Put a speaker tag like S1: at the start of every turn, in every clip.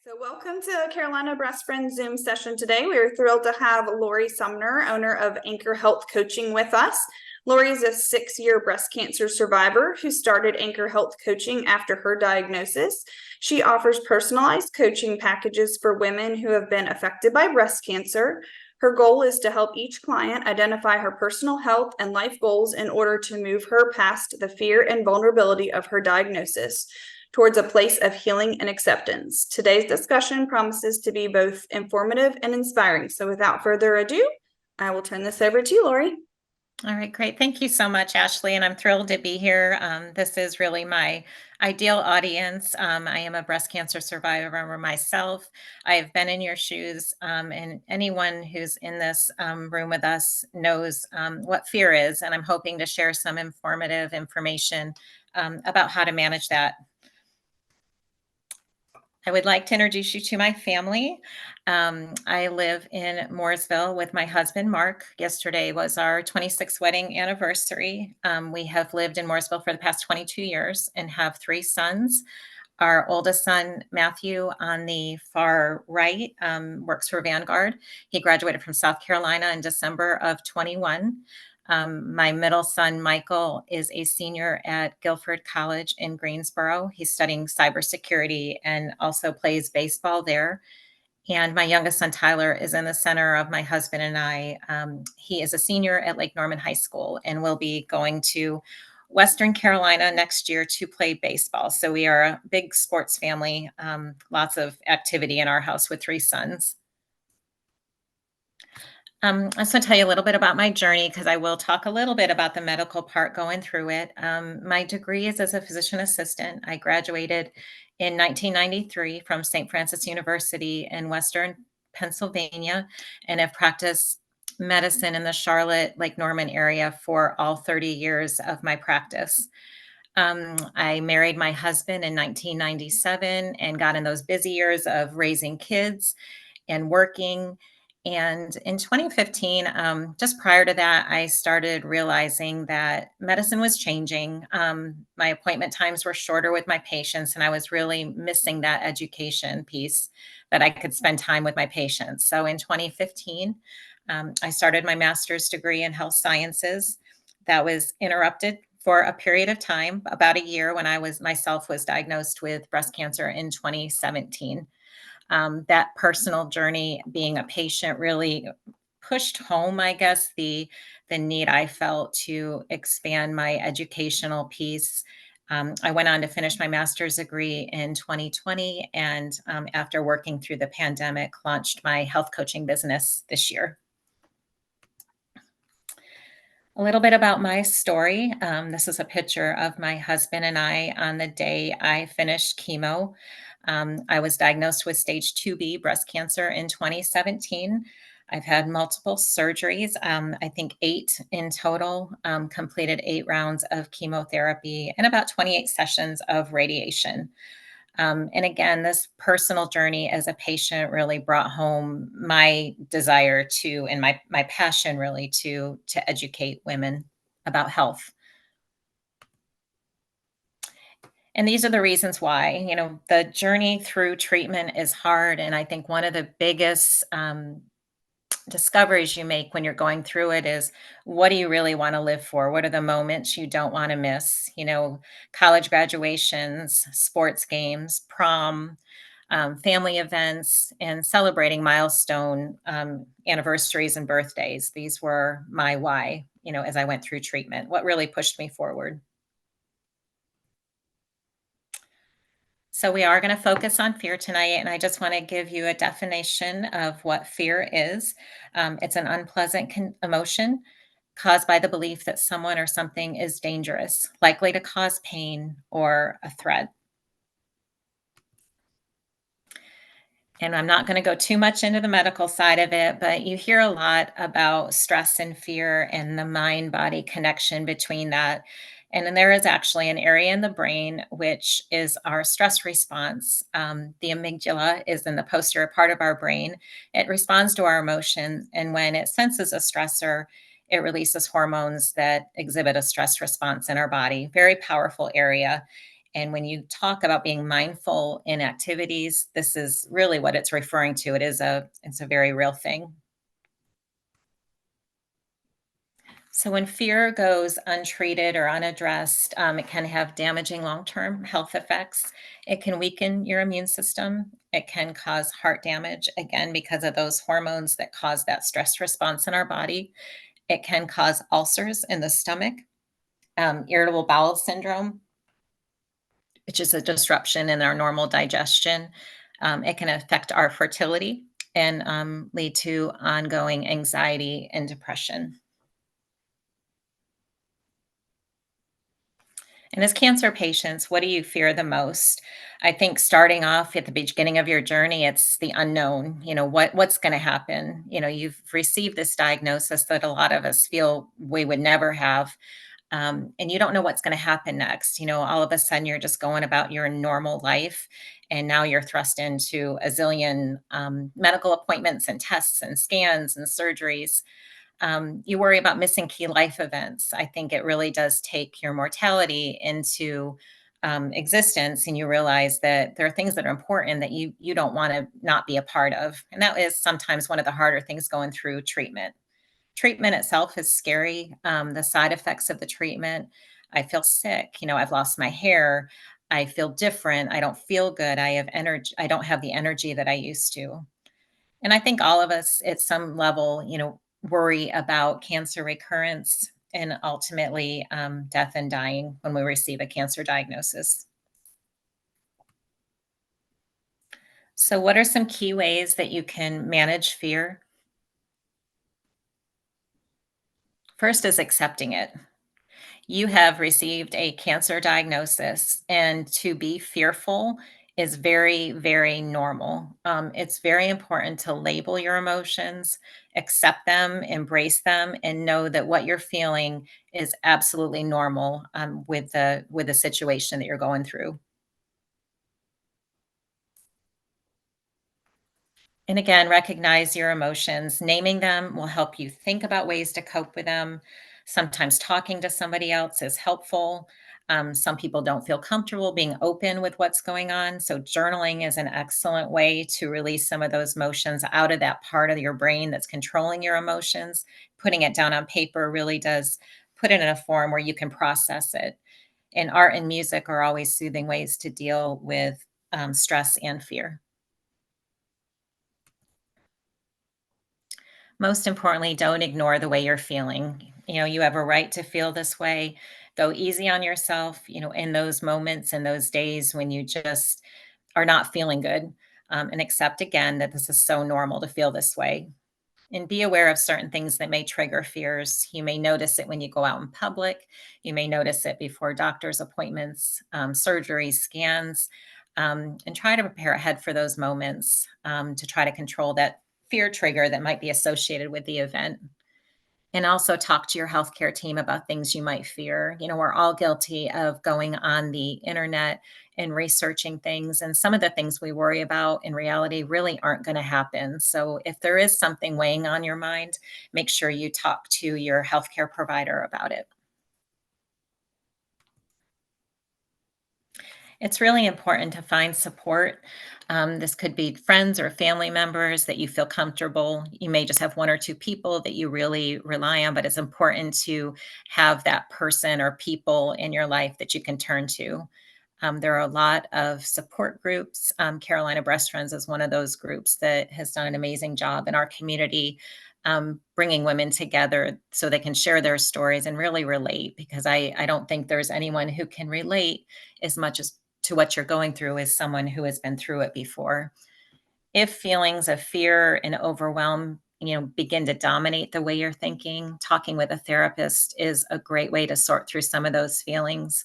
S1: So welcome to Carolina Breast Friends Zoom session today. We are thrilled to have Lori Sumner, owner of Anchor Health Coaching, with us. Lori is a 6-year breast cancer survivor who started Anchor Health Coaching after her diagnosis. She offers personalized coaching packages for women who have been affected by breast cancer. Her goal is to help each client identify her personal health and life goals in order to move her past the fear and vulnerability of her diagnosis towards a place of healing and acceptance. Today's discussion promises to be both informative and inspiring. So without further ado, I will turn this over to you, Lori.
S2: All right, great. Thank you so much, Ashley. And I'm thrilled to be here. This is really my ideal audience. I am a breast cancer survivor myself. I have been in your shoes, and anyone who's in this room with us knows what fear is. And I'm hoping to share some informative information about how to manage that. I would like to introduce you to my family. I live in Mooresville with my husband, Mark. Yesterday was our 26th wedding anniversary. We have lived in Mooresville for the past 22 years and have 3 sons. Our oldest son, Matthew, on the far right, works for Vanguard. He graduated from South Carolina in December of 21. My middle son, Michael, is a senior at Guilford College in Greensboro. He's studying cybersecurity and also plays baseball there. And my youngest son, Tyler, is in the center of my husband and I. He is a senior at Lake Norman High School and will be going to Western Carolina next year to play baseball. So we are a big sports family, lots of activity in our house with 3 sons. I just want to tell you a little bit about my journey because I will talk a little bit about the medical part going through it. My degree is as a physician assistant. I graduated in 1993 from St. Francis University in Western Pennsylvania and have practiced medicine in the Charlotte, Lake Norman area for all 30 years of my practice. I married my husband in 1997 and got in those busy years of raising kids and working. And in 2015, just prior to that, I started realizing that medicine was changing. My appointment times were shorter with my patients, and I was really missing that education piece that I could spend time with my patients. So in 2015, I started my master's degree in health sciences. That was interrupted for a period of time, about a year, when I was myself was diagnosed with breast cancer in 2017. That personal journey being a patient really pushed home, I guess, the need I felt to expand my educational piece. I went on to finish my master's degree in 2020, and after working through the pandemic, launched my health coaching business this year. A little bit about my story. This is a picture of my husband and I on the day I finished chemo. I was diagnosed with stage 2B breast cancer in 2017. I've had multiple surgeries, I think 8 in total, completed 8 rounds of chemotherapy and about 28 sessions of radiation. And again, this personal journey as a patient really brought home my desire to, and my passion really to educate women about health. And these are the reasons why. The journey through treatment is hard. And I think one of the biggest discoveries you make when you're going through it is, what do you really want to live for? What are the moments you don't want to miss? College graduations, sports games, prom, family events, and celebrating milestone anniversaries and birthdays. These were my why, as I went through treatment, what really pushed me forward. So we are going to focus on fear tonight, and I just want to give you a definition of what fear is. It's an unpleasant emotion caused by the belief that someone or something is dangerous, likely to cause pain or a threat. And I'm not going to go too much into the medical side of it, but you hear a lot about stress and fear and the mind body connection between that. And then there is actually an area in the brain which is our stress response. The amygdala is in the posterior part of our brain. It responds to our emotions. And when it senses a stressor, it releases hormones that exhibit a stress response in our body. Very powerful area. And when you talk about being mindful in activities, this is really what it's referring to. It's a very real thing. So when fear goes untreated or unaddressed, it can have damaging long-term health effects. It can weaken your immune system. It can cause heart damage, again, because of those hormones that cause that stress response in our body. It can cause ulcers in the stomach, irritable bowel syndrome, which is a disruption in our normal digestion. It can affect our fertility and lead to ongoing anxiety and depression. And as cancer patients, what do you fear the most? I think starting off at the beginning of your journey, it's the unknown. What's going to happen? You've received this diagnosis that a lot of us feel we would never have, and you don't know what's going to happen next. All of a sudden, you're just going about your normal life, and now you're thrust into a zillion medical appointments and tests and scans and surgeries. You worry about missing key life events. I think it really does take your mortality into existence, and you realize that there are things that are important that you don't want to not be a part of. And that is sometimes one of the harder things going through treatment. Treatment itself is scary. The side effects of the treatment, I feel sick. I've lost my hair. I feel different. I don't feel good. I have energy. I don't have the energy that I used to. And I think all of us at some level, worry about cancer recurrence and ultimately death and dying when we receive a cancer diagnosis. So, what are some key ways that you can manage fear? First is accepting it. You have received a cancer diagnosis, and to be fearful is very, very normal. It's very important to label your emotions, accept them, embrace them, and know that what you're feeling is absolutely normal with the situation that you're going through. And again, recognize your emotions. Naming them will help you think about ways to cope with them. Sometimes talking to somebody else is helpful. Some people don't feel comfortable being open with what's going on. So, journaling is an excellent way to release some of those emotions out of that part of your brain that's controlling your emotions. Putting it down on paper really does put it in a form where you can process it. And art and music are always soothing ways to deal with stress and fear. Most importantly, don't ignore the way you're feeling. You have a right to feel this way. Go easy on yourself, in those moments and those days when you just are not feeling good. And accept again that this is so normal to feel this way. And be aware of certain things that may trigger fears. You may notice it when you go out in public. You may notice it before doctor's appointments, surgeries, scans, and try to prepare ahead for those moments to try to control that fear trigger that might be associated with the event. And also talk to your healthcare team about things you might fear. We're all guilty of going on the internet and researching things. And some of the things we worry about in reality really aren't going to happen. So if there is something weighing on your mind, make sure you talk to your healthcare provider about it. It's really important to find support. This could be friends or family members that you feel comfortable. You may just have one or two people that you really rely on, but it's important to have that person or people in your life that you can turn to. There are a lot of support groups. Carolina Breast Friends is one of those groups that has done an amazing job in our community, bringing women together so they can share their stories and really relate. Because I don't think there's anyone who can relate as much as to what you're going through as someone who has been through it before. If feelings of fear and overwhelm, begin to dominate the way you're thinking, talking with a therapist is a great way to sort through some of those feelings.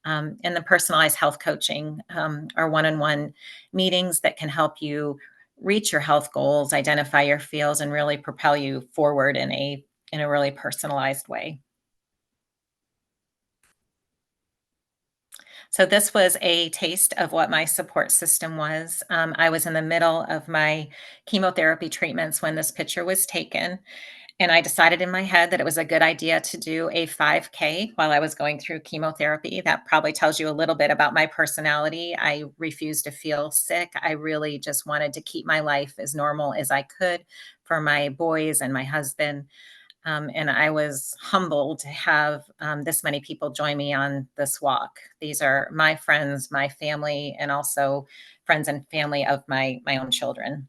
S2: And the personalized health coaching are one-on-one meetings that can help you reach your health goals, identify your feels, and really propel you forward in a really personalized way. So this was a taste of what my support system was. I was in the middle of my chemotherapy treatments when this picture was taken. And I decided in my head that it was a good idea to do a 5K while I was going through chemotherapy. That probably tells you a little bit about my personality. I refused to feel sick. I really just wanted to keep my life as normal as I could for my boys and my husband. And I was humbled to have this many people join me on this walk. These are my friends, my family, and also friends and family of my own children.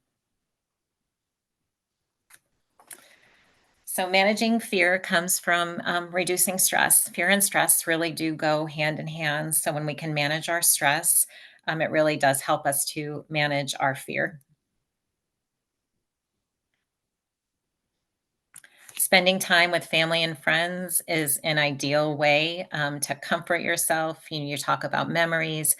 S2: So managing fear comes from reducing stress. Fear and stress really do go hand in hand. So when we can manage our stress, it really does help us to manage our fear. Spending time with family and friends is an ideal way to comfort yourself. You talk about memories,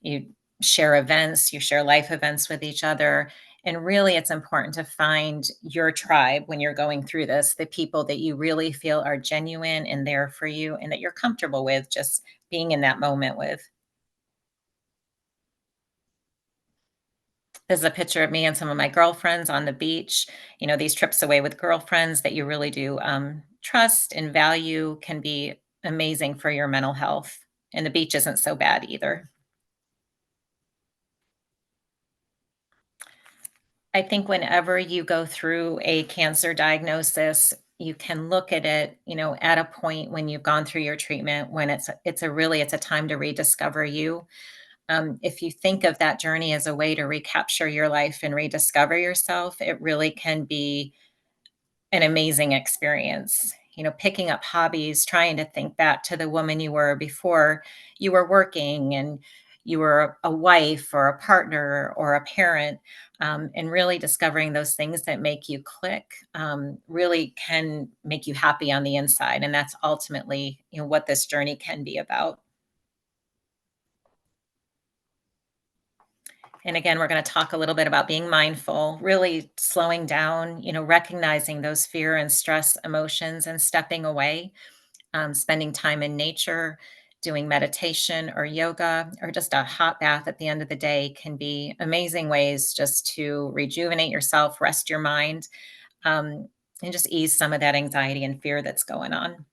S2: you share events, you share life events with each other. And really, it's important to find your tribe when you're going through this, the people that you really feel are genuine and there for you and that you're comfortable with just being in that moment with. This is a picture of me and some of my girlfriends on the beach. These trips away with girlfriends that you really do trust and value can be amazing for your mental health. And the beach isn't so bad either. I think whenever you go through a cancer diagnosis, you can look at it, at a point when you've gone through your treatment, when it's a time to rediscover you. If you think of that journey as a way to recapture your life and rediscover yourself, it really can be an amazing experience. Picking up hobbies, trying to think back to the woman you were before you were working and you were a wife or a partner or a parent, and really discovering those things that make you click really can make you happy on the inside. And that's ultimately, what this journey can be about. And again, we're going to talk a little bit about being mindful, really slowing down, recognizing those fear and stress emotions and stepping away, spending time in nature, doing meditation or yoga, or just a hot bath at the end of the day can be amazing ways just to rejuvenate yourself, rest your mind, and just ease some of that anxiety and fear that's going on.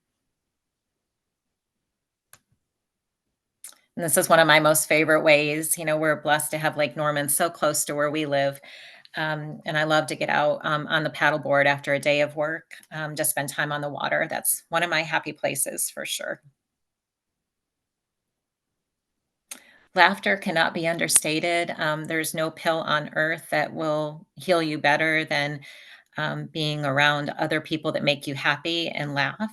S2: And this is one of my most favorite ways. We're blessed to have Lake Norman so close to where we live. And I love to get out on the paddleboard after a day of work, just spend time on the water. That's one of my happy places for sure. Laughter cannot be understated. There's no pill on earth that will heal you better than being around other people that make you happy and laugh.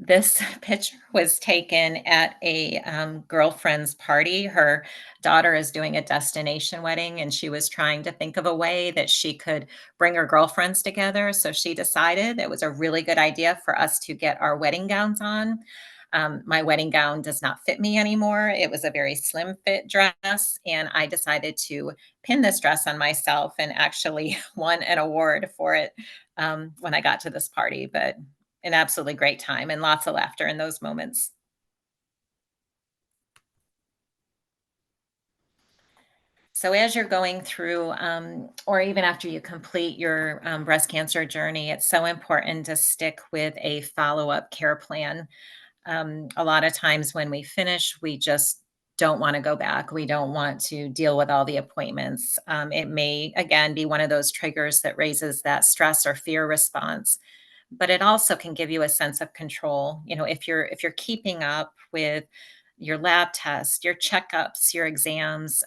S2: This picture was taken at a girlfriend's party. Her daughter is doing a destination wedding, and she was trying to think of a way that she could bring her girlfriends together. So she decided it was a really good idea for us to get our wedding gowns on. My wedding gown does not fit me anymore. It was a very slim fit dress, and I decided to pin this dress on myself and actually won an award for it when I got to this party. But an absolutely great time and lots of laughter in those moments. So as you're going through, or even after you complete your breast cancer journey, it's so important to stick with a follow-up care plan. A lot of times when we finish, we just don't want to go back. We don't want to deal with all the appointments. It may, again, be one of those triggers that raises that stress or fear response, but it also can give you a sense of control. If you're keeping up with your lab tests, your checkups, your exams,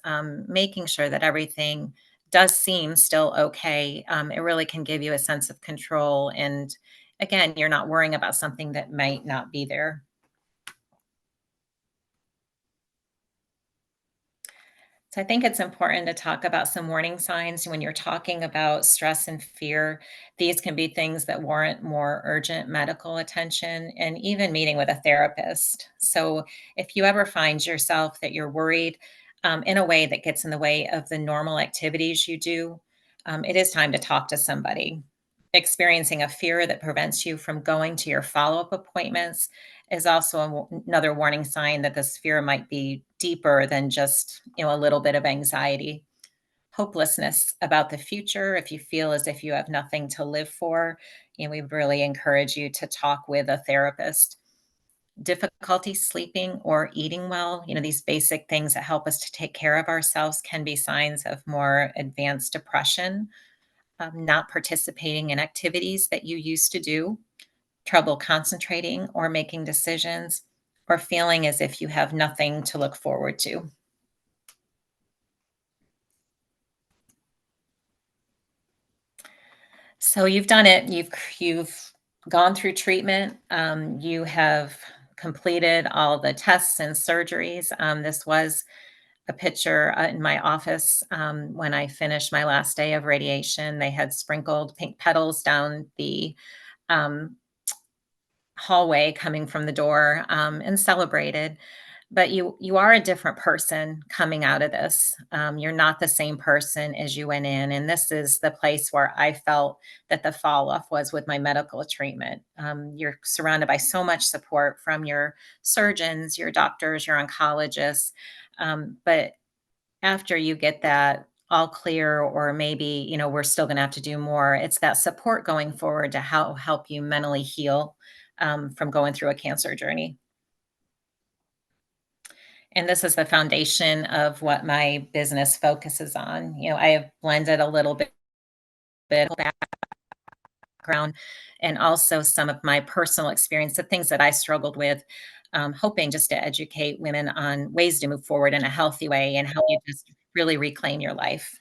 S2: making sure that everything does seem still okay, it really can give you a sense of control. And again, you're not worrying about something that might not be there. So I think it's important to talk about some warning signs when you're talking about stress and fear. These can be things that warrant more urgent medical attention and even meeting with a therapist. So if you ever find yourself that you're worried in a way that gets in the way of the normal activities you do, it is time to talk to somebody. Experiencing a fear that prevents you from going to your follow up appointments is also another warning sign that this fear might be deeper than just a little bit of anxiety. hopelessness about the future, if you feel as if you have nothing to live for, we would really encourage you to talk with a therapist. Difficulty sleeping or eating well, these basic things that help us to take care of ourselves can be signs of more advanced depression. Not participating in activities that you used to do, trouble concentrating or making decisions, or feeling as if you have nothing to look forward to. So you've done it. You've gone through treatment. You have completed all the tests and surgeries. This was a picture in my office when I finished my last day of radiation. They had sprinkled pink petals down the um, hallway coming from the door, and celebrated. But you are a different person coming out of this. You're not the same person as you went in, and this is the place where I felt that the fall off was with my medical treatment. You're surrounded by so much support from your surgeons, your doctors, your oncologists, but after you get that all clear, or maybe we're still going to have to do more, it's that support going forward to help you mentally heal from going through a cancer journey. And this is the foundation of what my business focuses on. I have blended a little bit background and also some of my personal experience, the things that I struggled with, hoping just to educate women on ways to move forward in a healthy way and how you just really reclaim your life.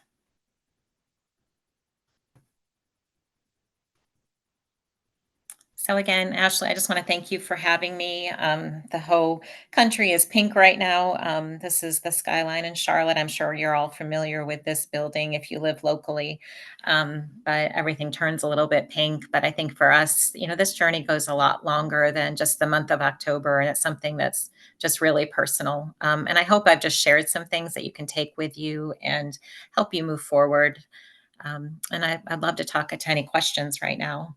S2: So again, Ashley, I just want to thank you for having me. The whole country is pink right now. This is the skyline in Charlotte. I'm sure you're all familiar with this building if you live locally, but everything turns a little bit pink. But I think for us, this journey goes a lot longer than just the month of October, and it's something that's just really personal. And I hope I've just shared some things that you can take with you and help you move forward. And I'd love to talk to any questions right now.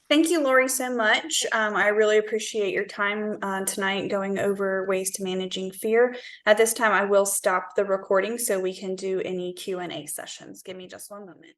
S1: Thank you, Lori, so much. I really appreciate your time tonight going over ways to managing fear. At this time, I will stop the recording so we can do any Q&A sessions. Give me just one moment.